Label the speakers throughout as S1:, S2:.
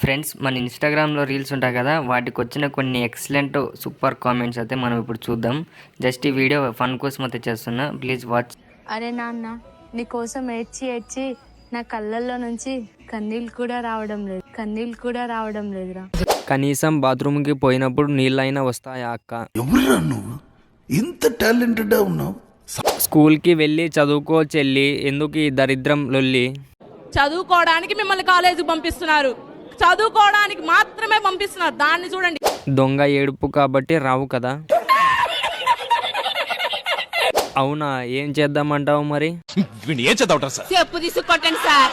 S1: Friends, మన ఇన్స్టాగ్రామ్లో reels ఉంటాయి కదా, వాటికి వచ్చిన కొన్ని ఎక్సలెంట్ సూపర్ కామెంట్స్ అయితే మనం ఇప్పుడు చూద్దాం. జస్ట్ ఈ వీడియో ఫన్ కోసం అయితే చేస్తున్నా, ప్లీజ్ వాచ్.
S2: అరే నాన్న, నీకోసం ఏడ్చి ఏడ్చి నా కళ్ళల్లో నుంచి కన్నీళ్ళు కూడా రావడం లేదురా.
S1: కనీసం బాత్రూమ్కి పోయినప్పుడు నీళ్ళైనా వస్తాయా అక్క?
S3: ఎవరురా నువ్వు ఇంత టాలెంటెడ్ ఉన్నావు?
S1: స్కూల్కి వెళ్ళి చదువుకో చెల్లి, ఎందుకు ఈ దరిద్రం లొల్లి?
S4: చదువుకోవడానికి మిమ్మల్ని కాలేజీకి పంపిస్తున్నారు, చదువుకోవడానికి మాత్రమే పంపిస్తున్నారు, దాన్ని చూడండి.
S1: దొంగ ఏడుపు కాబట్టి రావు కదా. అవునా, ఏం చేద్దామంటావు మరి?
S4: చెప్పు తీసుకొట్టండి సార్.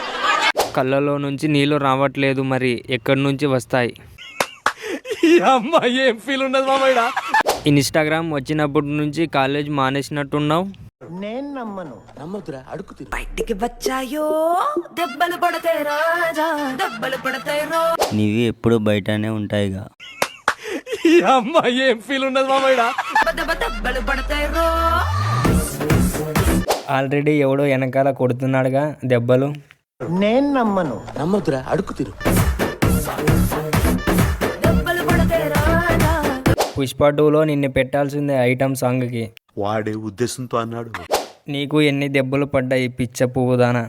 S1: కళ్ళలో నుంచి నీళ్లు రావట్లేదు, మరి ఎక్కడి నుంచి వస్తాయి?
S5: ఏం ఫీల్ ఉండదు మామయ్య.
S1: ఇన్స్టాగ్రామ్ వచ్చినప్పటి నుంచి కాలేజ్ మానేసినట్టున్నావు.
S6: నేను నమ్మదురా, అడుగుతుంది.
S7: బయటికి వచ్చాయో దెబ్బలు పడతాయి రాజా, దెబ్బలు పడతాయి రో.
S8: నీవి ఎప్పుడు బయటనే ఉంటాయిగా.
S5: ఏం ఫీల్ ఉండదు మామయ్య.
S7: దెబ్బలు పడతాయి రో.
S1: ఆల్రెడీ ఎవడో వెనకాల కొడుతున్నాడుగా దెబ్బలు.
S6: నేను నమ్మదురా, అడుగుతుంది.
S7: దెబ్బలు పడతాయి రాజా.
S1: పుష్ప 2లో నిన్ను పెట్టాల్సిందే ఐటమ్ సాంగ్కి.
S3: వాడే ఉద్దేశంతో అన్నాడు.
S1: నీకు ఎన్ని దెబ్బలు పడ్డాయి పిచ్చ పువ్వుదానా?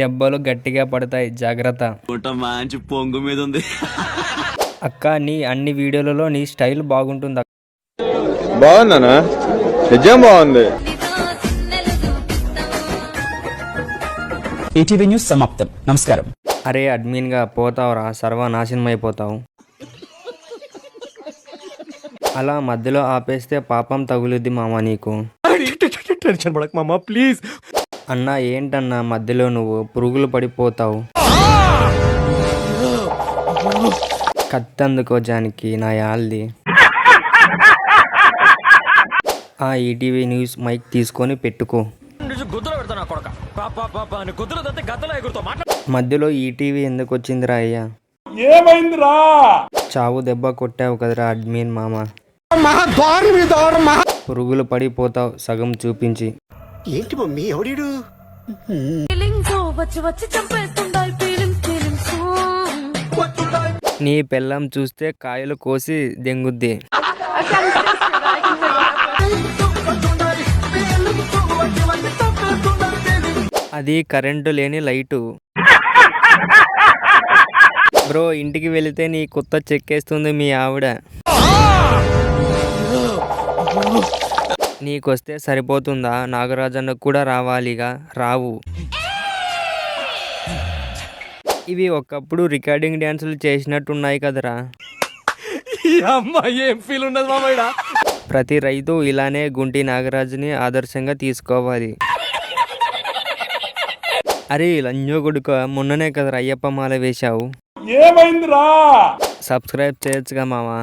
S1: దెబ్బలు గట్టిగా పడతాయి, జాగ్రత్త.
S8: మంచి పొంగు మీద ఉంది
S1: అక్క, నీ అన్ని వీడియోలలో నీ స్టైల్ బాగుంటుంది.
S9: బాగుందనా? నిజం బాగుంది.
S5: ఈటీవీ న్యూస్ సమాప్తం. నమస్కారం.
S1: అరే అడ్మిన్గా పోతావురా, సర్వనాశనం అయిపోతావు. అలా మధ్యలో ఆపేస్తే పాపం తగులుద్ది మామ నీకు.
S5: టెన్షన్ పడక మామ, ప్లీజ్.
S1: అన్నా ఏంటన్నా మధ్యలో నువ్వు పురుగులు పడిపోతావు. కత్తందుకో జానికి నా యాల్ది. ఆ ఈటీవీ న్యూస్ మైక్ తీసుకొని పెట్టుకో. మధ్యలో ఈటీవీ ఎందుకు వచ్చిందిరా అయ్యా?
S5: ఏమైందిరా?
S1: చావు దెబ్బ కొట్టావు కదరా అడ్మిన్ మామ. పురుగులు పడిపోతావు సగం చూపించి.
S6: ఏంటి మమ్మీ, ఎవడీడు?
S2: వచ్చి వచ్చి చంపేస్తుండాయి ఫీలింగ్స్.
S1: నీ పెళ్ళం చూస్తే కాయలు కోసి దెంగుద్ది. అది కరెంటు లేని లైటు. బ్రో, ఇంటికి వెళితే నీ కొత్త చెక్కేస్తుంది మీ ఆవిడ. నీకొస్తే సరిపోతుందా? నాగరాజన్నకు కూడా రావాలిగా, రావు. ఇవి ఒకప్పుడు రికార్డింగ్ డ్యాన్సులు చేసినట్టున్నాయి కదరా.
S5: ఏం ఫీల్ ఉండదు మామయ్య.
S1: ప్రతి రైతు ఇలానే గుంటి నాగరాజుని ఆదర్శంగా తీసుకోవాలి. అరే లంజో కొడుక, మొన్ననే కదరా అయ్యప్ప మాల వేశావు.
S5: ఏమైందిరా?
S1: సబ్స్క్రైబ్ చేయొచ్చుగా మావా.